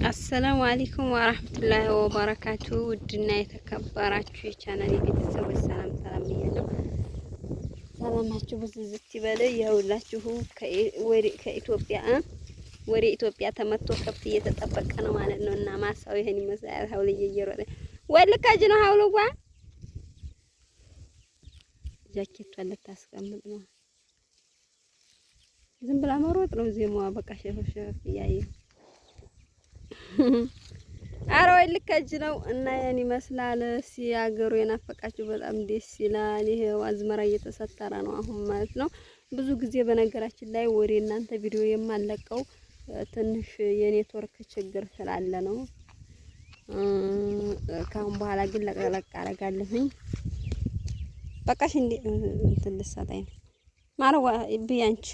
አሰላሙ አለይኩም ወራህመቱላሂ ወበረካቱ። ውድና የተከበራችሁ የቻናሌ ቤተሰቦች ሰላም ብያለሁ። ሰላማችሁ ብዝዝት ይበል። ይኸውላችሁ ከኢትዮጵያ ወደ ኢትዮጵያ ተመቶ ከብት እየተጠበቀ ነው ማለት ነው። እና ማሳው ይሄን ይመስላል። ሀውል እየሮጠ ወልካጅ ነው። ሀውልዋ ጃኬቷን ልታስቀምጥ ነው። ዝም ብላ መሮጥ ነው። ዜማዋ በቃ ሸፈፍ እያየ አረ ወይ ልከጅ ነው እና ያን ይመስላል። ሲያገሩ የናፈቃችሁ በጣም ደስ ይላል። ይሄ አዝመራ እየተሰተረ ነው አሁን ማለት ነው። ብዙ ጊዜ በነገራችን ላይ ወሬ እናንተ ቪዲዮ የማለቀው ትንሽ የኔትወርክ ችግር ስላለ ነው። ካሁን በኋላ ግን ለቀለቅ አረጋለሁኝ። በቃሽ እንዴ እንትን ልትሰጠኝ ነው ማረዋ ብያንቺ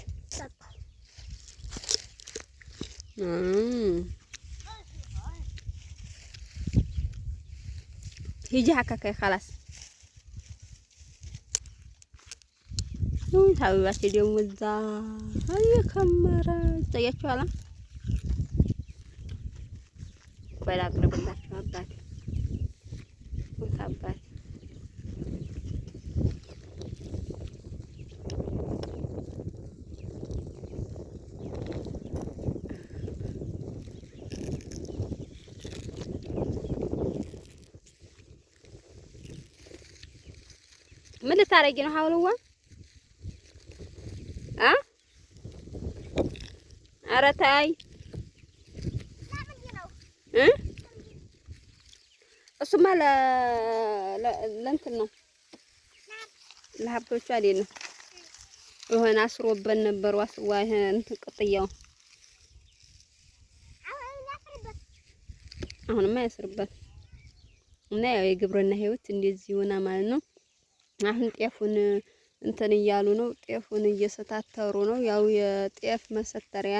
هيجي هكاك خلاص. حبيباتي اليوم وزا هيا كاميرا تاياتشو على ولا اقرب لك حباتي وحباتي ምን ልታረጊ ነው? ሀውልዋ ኧረ ተይ እሱማ ለእንትን ነው ለሀብቶቹ አይደለም። የሆነ አስሮበት ነበር ዋስዋ እንትን ቅጥያው አሁንማ ያስርበት እና ያው የግብርና ህይወት እንደዚህ ሆና ማለት ነው። አሁን ጤፉን እንትን እያሉ ነው። ጤፉን እየሰታተሩ ነው። ያው የጤፍ መሰተሪያ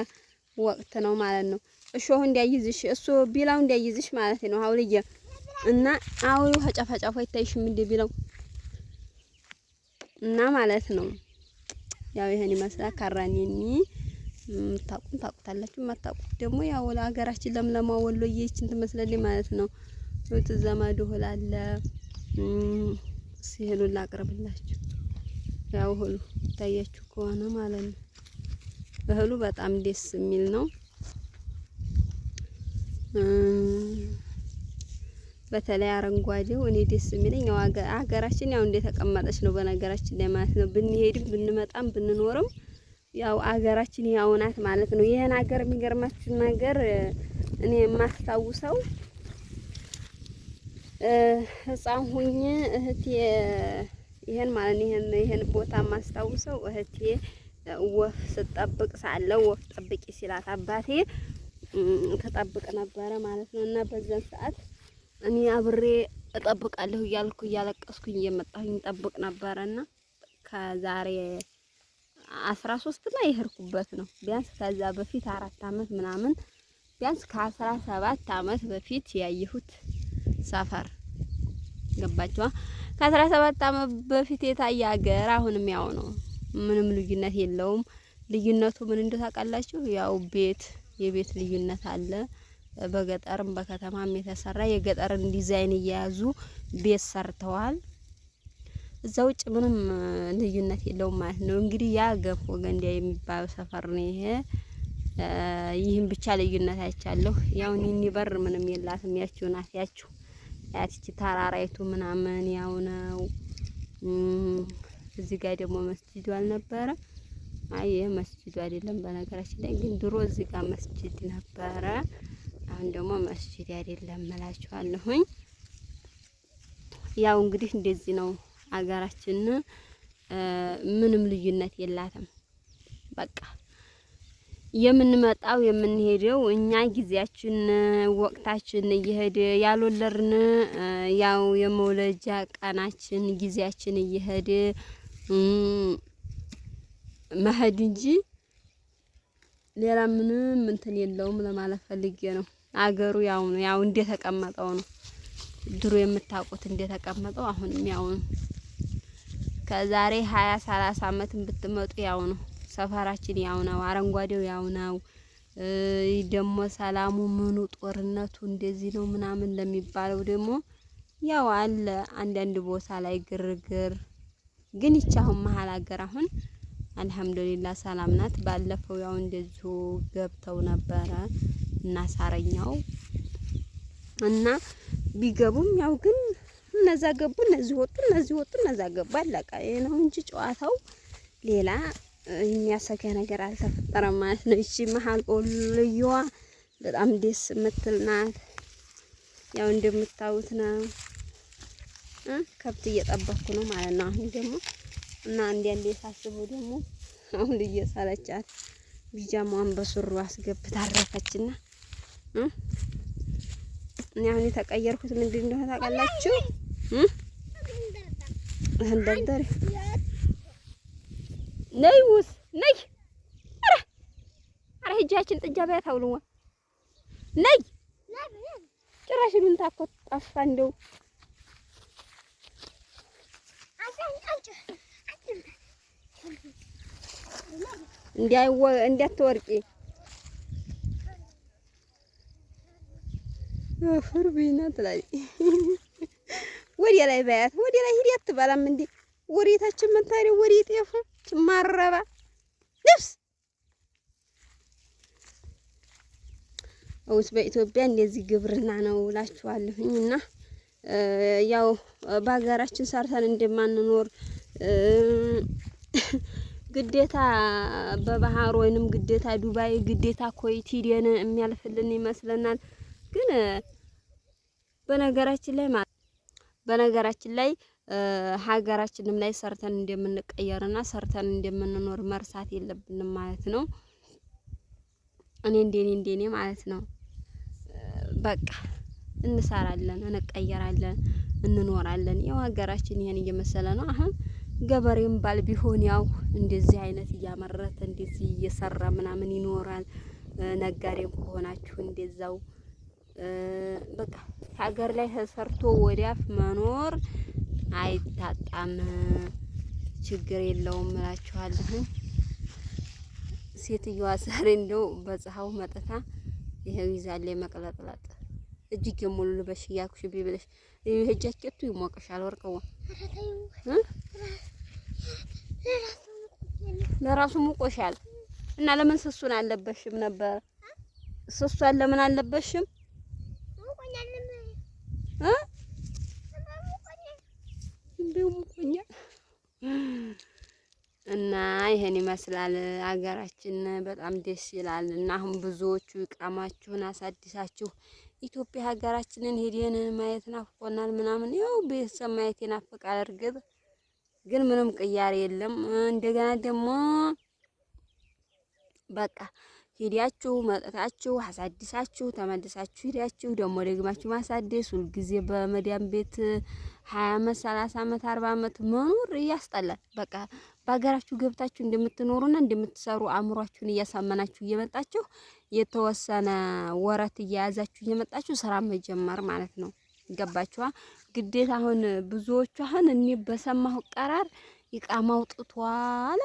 ወቅት ነው ማለት ነው። እሾሁ እንዲያይዝሽ እሱ ቢላው እንዲያይዝሽ ማለት ነው። ሀውልዬ እና አው ጨፋጫፋ አይታይሽም እንደ ቢላው እና ማለት ነው። ያው ይሄን ይመስላል። ካራኒኒ ታቁታላችሁ። ማታቁት ደግሞ ያው ለሀገራችን ለምለማ ወሎዬ ይችን ትመስላለች ማለት ነው። ወትዘማዱ ሆላለ ሲሄሉን ላቅርብላችሁ። ያው እህሉ ታያችሁ ከሆነ ማለት ነው። እህሉ በጣም ደስ የሚል ነው። በተለይ አረንጓዴው እኔ ደስ የሚለኝ ያው ሀገራችን ያው እንደተቀመጠች ነው በነገራችን ላይ ማለት ነው። ብንሄድም ብንመጣም ብንኖርም ያው ሀገራችን ያው ናት ማለት ነው። ይሄን ሀገር የሚገርማችሁ ነገር እኔ የማስታውሰው ህፃን ሁኜ እህቴ ይሄን ማለት ይሄን ቦታ ማስታውሰው እህቴ ወፍ ስትጠብቅ ሳለ ወፍ ጠብቂ ሲላት አባቴ ተጠብቅ ነበረ ማለት ነው። እና በዛን ሰዓት እኔ አብሬ እጠብቃለሁ እያልኩ እያለቀስኩኝ እየመጣሁኝ ጠብቅ ነበርና ከዛሬ 13 ላይ ይሄርኩበት ነው። ቢያንስ ከዛ በፊት 4 አመት ምናምን ቢያንስ ከ17 አመት በፊት ያየሁት ሰፈር ገባችዋ። ከ17 አመት በፊት የታየ ሀገር አሁንም ያው ነው። ምንም ልዩነት የለውም። ልዩነቱ ምን እንደው ታውቃላችሁ? ያው የቤት ልዩነት አለ። በገጠርም በከተማም የተሰራ የገጠርን ዲዛይን እየያዙ ቤት ሰርተዋል። እዛ ውጭ ምንም ልዩነት የለውም ማለት ነው። እንግዲህ ያ ገፎ ገንዳ የሚባል ሰፈር ነው ይሄ። ይህን ብቻ ልዩነት አይቻለሁ። ያው ኒኒ በር ምንም የላትም። ያችሁ ናት ያችሁ ያቺ ተራራይቱ ምናምን ያው ነው። እዚህ ጋር ደግሞ መስጂዱ አልነበረ። አይ መስጂዱ አይደለም በነገራችን ላይ ግን ድሮ እዚህ ጋር መስጂድ ነበረ። አሁን ደግሞ መስጂድ አይደለም እላችኋለሁኝ። ያው እንግዲህ እንደዚህ ነው አገራችን። ምንም ልዩነት የላትም። በቃ የምንመጣው የምንሄደው እኛ ጊዜያችን ወቅታችን እየሄደ ያልወለድን ያው የመውለጃ ቀናችን ጊዜያችን እየሄደ መሄድ እንጂ ሌላ ምንም እንትን የለውም ለማለት ፈልጌ ነው። አገሩ ያው ነው። ያው እንደተቀመጠው ነው። ድሮ የምታውቁት እንደተቀመጠው አሁንም ያው ነው። ከዛሬ 20 30 አመት ብትመጡ ያው ነው። ሰፈራችን ያው ነው። አረንጓዴው ያው ነው። ደግሞ ሰላሙ ምኑ ጦርነቱ እንደዚህ ነው ምናምን ለሚባለው ደግሞ ያው አለ አንዳንድ ቦታ ላይ ግርግር። ግን ይቺ አሁን መሀል ሀገር አሁን አልሐምዱሊላህ ሰላም ናት። ባለፈው ያው እንደዚሁ ገብተው ነበረ እና ሳረኛው እና ቢገቡም ያው ግን እነዛ ገቡ እነዚህ ወጡ እነዚህ ወጡ እነዛ ገቡ አለቃ። ይሄ ነው እንጂ ጨዋታው ሌላ የሚያሰጋ ነገር አልተፈጠረም ማለት ነው። እቺ መሀል ቆልዩዋ በጣም ደስ የምትል ናት። ያው እንደምታዩት ነው። ከብት እየጠበኩ ነው ማለት ነው አሁን ደግሞ እና አንዴ ሳስበው ደግሞ አሁን እየሰለቻት ቢጃማዋን በሱሩ አስገብታ አረፈችና እኔ አሁን የተቀየርኩት ምንድን እንደሆነ ታውቃላችሁ? እንደርደር ነይ ውስ ነይ አረ ሂጃችን ጥጃ ባያት አውልዋ ነይ ጭራሽ ምን ታኮት ጠፋ እንደው እንዳትወርቂ ፍርቢና ትላለች። ወዲያ ላይ ባያት ወዲያ ላይ ሂድ አትባላም እንዴ? ወሬታችን መታሪው ወሬ ጤፉ ማረባ ልብስ አውስ በኢትዮጵያ እንደዚህ ግብርና ነው እላችኋለሁኝ። እና ያው በሀገራችን ሰርተን እንደማንኖር ግዴታ በባህር ወይንም ግዴታ ዱባይ ግዴታ ኮይት ሄደን የሚያልፍልን ይመስለናል። ግን በነገራችን ላይ ሀገራችንም ላይ ሰርተን እንደምንቀየርና ሰርተን እንደምንኖር መርሳት የለብንም ማለት ነው። እኔ እንደኔ ማለት ነው በቃ እንሰራለን፣ እንቀየራለን፣ እንኖራለን። ያው ሀገራችን ይሄን እየመሰለ ነው። አሁን ገበሬም ባል ቢሆን ያው እንደዚህ አይነት እያመረተ እንደዚህ እየሰራ ምናምን ይኖራል። ነጋዴም ከሆናችሁ እንደዛው በቃ ሀገር ላይ ተሰርቶ ወዲያፍ መኖር አይታጣም፣ ችግር የለውም እላችኋለሁ። ሴትዮዋ ዛሬ እንደው በፀሐው መጥታ ይሄው ይዛለ መቅለጥለጥ እጅግ ሙሉ ልበሽ እያልኩሽ ቢብለሽ ይሄ ጃኬቱ ይሞቅሻል ወርቀው ለራሱ ሙቆሻል። እና ለምን ስሱን አለበሽም ነበር? ስሱን ለምን አለበሽም? እና ይሄን ይመስላል ሀገራችን በጣም ደስ ይላል። እና አሁን ብዙዎቹ እቃማችሁን አሳድሳችሁ ኢትዮጵያ ሀገራችንን ሄደን ማየት ናፍቆናል ምናምን። ያው ቤተሰብ ማየት ይናፍቃል እርግጥ፣ ግን ምንም ቅያሬ የለም። እንደገና ደግሞ በቃ ሄዳችሁ መጥታችሁ አሳድሳችሁ ተመልሳችሁ ሄዳችሁ ደግሞ ደግማችሁ ማሳደስ ሁልጊዜ በመዳም ቤት 20 አመት 30 አመት 40 አመት መኖር ያስጠላል። በቃ በሀገራችሁ ገብታችሁ እንደምትኖሩና እንደምትሰሩ አእምሯችሁን እያሳመናችሁ እየመጣችሁ የተወሰነ ወረት እየያዛችሁ እየመጣችሁ ስራ መጀመር ማለት ነው። ገባችኋ? ግዴታ አሁን ብዙዎቹ አሁን እኔ በሰማሁ ቀራር ኢቃማ አውጥቷል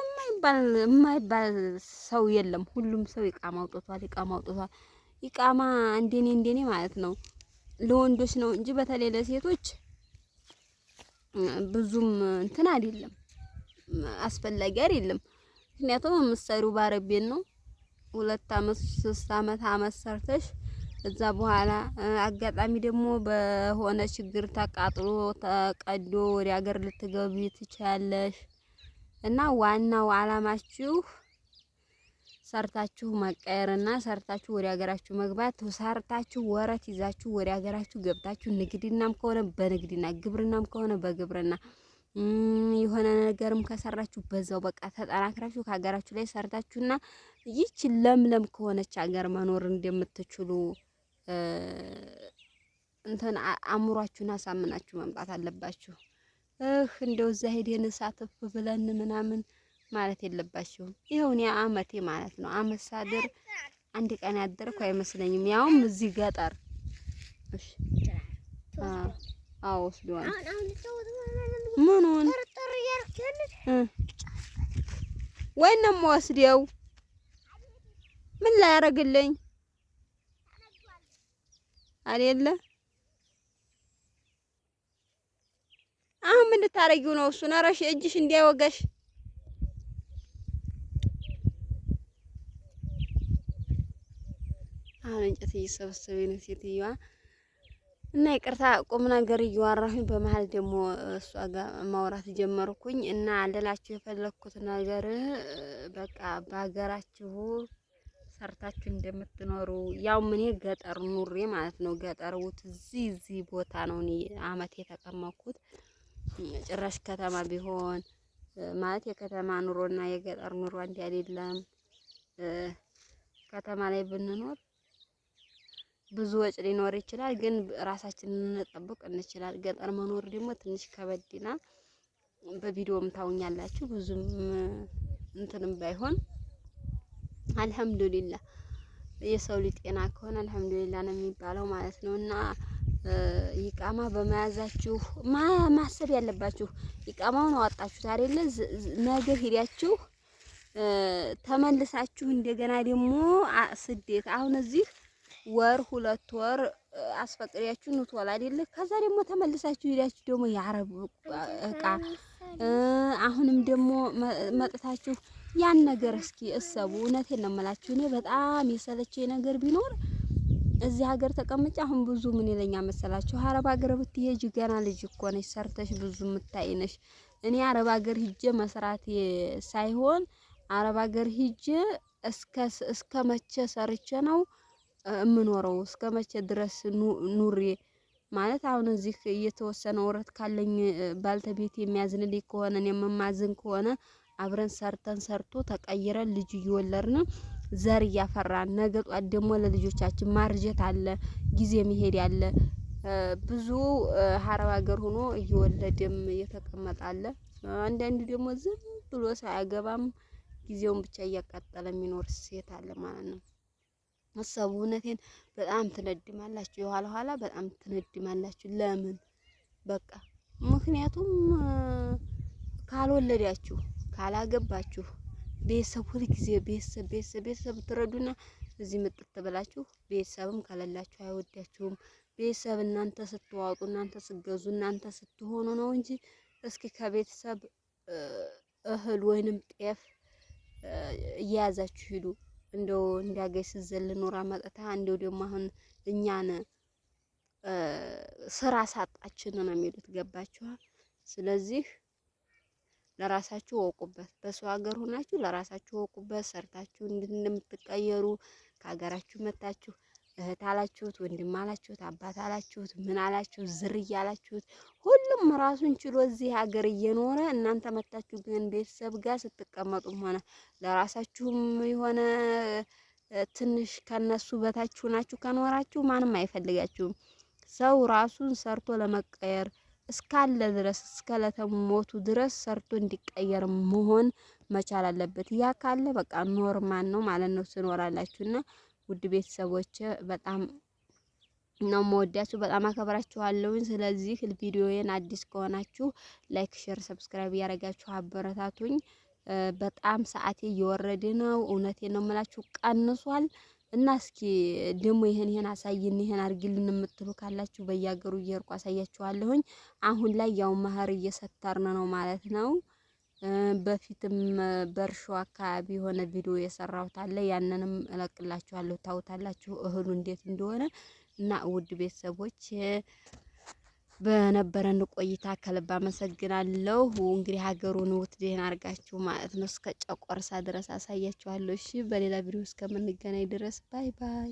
የማይባል ሰው የለም። ሁሉም ሰው ኢቃማ አውጥቷል። ኢቃማ እንደኔ ማለት ነው ለወንዶች ነው እንጂ በተለይ ለሴቶች ብዙም እንትን አይደለም፣ አስፈላጊ አይደለም። ምክንያቱም የምትሰሪው በአረብ ቤት ነው። 2 አመት 3 አመት ሰርተሽ እዛ በኋላ አጋጣሚ ደግሞ በሆነ ችግር ተቃጥሎ ተቀዶ ወደ ሀገር ልትገቢ ትችያለሽ። እና ዋናው አላማችሁ ሰርታችሁ መቀየርና ሰርታችሁ ወደ ሀገራችሁ መግባት፣ ሰርታችሁ ወረት ይዛችሁ ወደ ሀገራችሁ ገብታችሁ ንግድናም ከሆነ በንግድና ግብርናም ከሆነ በግብርና የሆነ ነገርም ከሰራችሁ በዛው በቃ ተጠናክራችሁ ከሀገራችሁ ላይ ሰርታችሁና ይህች ለምለም ከሆነች ሀገር መኖር እንደምትችሉ እንትን አእምሯችሁን አሳምናችሁ መምጣት አለባችሁ። እንደው እዛ ሄደን ሳትፍ ብለን ምናምን ማለት የለባችሁም። ይኸው እኔ አመቴ ማለት ነው አመት ሳድር አንድ ቀን ያደርኩ አይመስለኝም፣ ያውም እዚህ ገጠር። እሺ አዎ ወስዷል። ምኑን ወይንም ወስደው ምን ላይ ያደርግልኝ አይደለ? አሁን ምን ልታረጊው ነው? እሱ ነረሽ እጅሽ እንዲያወጋሽ አሁን እንጨት እየሰበሰበኝ ነው ሴትዮዋ። እና ይቅርታ ቁም ነገር እያወራሁኝ በመሀል ደግሞ እሷ ጋር ማውራት ጀመርኩኝ። እና ልላችሁ የፈለኩት ነገር በቃ በሀገራችሁ ሰርታችሁ እንደምትኖሩ ያው እኔ ገጠር ኑሬ ማለት ነው። ገጠር ውት እዚህ ቦታ ነው እኔ አመት የተቀመጥኩት። ጭራሽ ከተማ ቢሆን ማለት የከተማ ኑሮና የገጠር ኑሮ አንድ አይደለም። ከተማ ላይ ብንኖር ብዙ ወጭ ሊኖር ይችላል፣ ግን ራሳችንን ልንጠብቅ እንችላለን። ገጠር መኖር ደግሞ ትንሽ ከበድ ይላል። በቪዲዮም ታውኛላችሁ ብዙም እንትንም ባይሆን አልሐምዱሊላህ የሰው ልጅ ጤና ከሆነ አልሐምዱሊላህ ነው የሚባለው ማለት ነው። እና ኢቃማ በመያዛችሁ ማሰብ ያለባችሁ ኢቃማውን አወጣችሁት አይደለ? ነገ ሄዳችሁ ተመልሳችሁ እንደገና ደግሞ ስደት አሁን እዚህ ወር 2 ወር አስፈቅሪያችሁ ኑትወል አይደለ? ከዛ ደግሞ ተመልሳችሁ ሄዳችሁ ደግሞ የአረብ እቃ አሁንም ደግሞ መጥታችሁ ያን ነገር እስኪ እሰቡ። እውነቴን ነው የምላችሁ። እኔ በጣም የሰለቸኝ ነገር ቢኖር እዚህ ሀገር ተቀምጬ አሁን ብዙ ምን ይለኛል መሰላችሁ? አረብ ሀገር ብትሄጂ ገና ልጅ እኮ ነሽ፣ ሰርተሽ ብዙ የምታይ ነሽ። እኔ አረብ ሀገር ሂጄ መስራት ሳይሆን አረብ ሀገር ሂጄ እስከ መቼ ሰርቼ ነው የምኖረው? እስከ መቼ ድረስ ኑሬ ማለት አሁን እዚህ እየተወሰነ ወረት ካለኝ ባልተቤት የሚያዝንልኝ ከሆነ እኔ የማዝን ከሆነ አብረን ሰርቶ ተቀይረን ልጅ እየወለድን ዘር እያፈራን ነገ ጧት ደግሞ ለልጆቻችን ማርጀት አለ፣ ጊዜ መሄድ ያለ ብዙ አረብ ሀገር ሆኖ እየወለደም እየተቀመጠ አለ። አንዳንዱ ደግሞ ዝም ብሎ ሳያገባም ጊዜውን ብቻ እያቃጠለ የሚኖር ሴት አለ ማለት ነው። አሰቡ። እውነቴን በጣም ትነድማላችሁ፣ የኋላ ኋላ በጣም ትነድማላችሁ። ለምን በቃ ምክንያቱም ካልወለዳችሁ ካላገባችሁ ቤተሰብ ሁልጊዜ ቤተሰብ ትረዱና እዚህ ምጥት ብላችሁ ቤተሰብም ከሌላችሁ አይወዳችሁም። ቤተሰብ እናንተ ስትዋጡ እናንተ ስትገዙ እናንተ ስትሆኑ ነው እንጂ እስኪ ከቤተሰብ እህል ወይንም ጤፍ እየያዛችሁ ሂዱ። እንደው እንዲያገኝ ስዘል ኖራ መጣታ እንደው ደግሞ አሁን እኛን ስራ ሳጣችን ነው የሚሉት። ገባችኋል? ስለዚህ ለራሳችሁ ወቁበት። በሰው ሀገር ሆናችሁ ለራሳችሁ ወቁበት። ሰርታችሁ እንደምትቀየሩ ከሀገራችሁ መታችሁ እህት አላችሁት፣ ወንድም አላችሁት፣ አባት አላችሁት፣ ምን አላችሁት፣ ዝርያ አላችሁት፣ ሁሉም ራሱን ችሎ እዚህ ሀገር እየኖረ እናንተ መታችሁ ግን ቤተሰብ ጋር ስትቀመጡም ሆነ ለራሳችሁም የሆነ ትንሽ ከነሱ በታችሁ ናችሁ ከኖራችሁ ማንም አይፈልጋችሁም። ሰው ራሱን ሰርቶ ለመቀየር እስካለ ድረስ እስከ ለተሞቱ ድረስ ሰርቶ እንዲቀየር መሆን መቻል አለበት። ያ ካለ በቃ ኖርማል ነው ማለት ነው ትኖራላችሁና ውድ ቤተሰቦች በጣም ነው የምወዳችሁ፣ በጣም አከብራችኋለሁኝ። ስለዚህ ቪዲዮዬን አዲስ ከሆናችሁ ላይክ፣ ሼር፣ ሰብስክራይብ እያደረጋችሁ አበረታቱኝ። በጣም ሰዓቴ እየወረደ ነው። እውነቴን ነው የምላችሁ ቀንሷል። እና እስኪ ደግሞ ይሄን አሳይን ይሄን አርግልን የምትሉ ካላችሁ በየሀገሩ እየርኩ አሳያችኋለሁኝ። አሁን ላይ ያው መኸር እየሰተርን ነው ማለት ነው። በፊትም በእርሾ አካባቢ የሆነ ቪዲዮ የሰራሁት አለ። ያንንም እለቅላችኋለሁ ታውታላችሁ እህሉ እንዴት እንደሆነ። እና ውድ ቤተሰቦች በነበረን ቆይታ ከልብ አመሰግናለሁ። እንግዲህ ሀገሩን ውት ደህና አርጋችሁ ማለት ነው እስከ ጨቆርሳ ድረስ አሳያችኋለሁ። እሺ በሌላ ቪዲዮ እስከምንገናኝ ድረስ ባይ ባይ።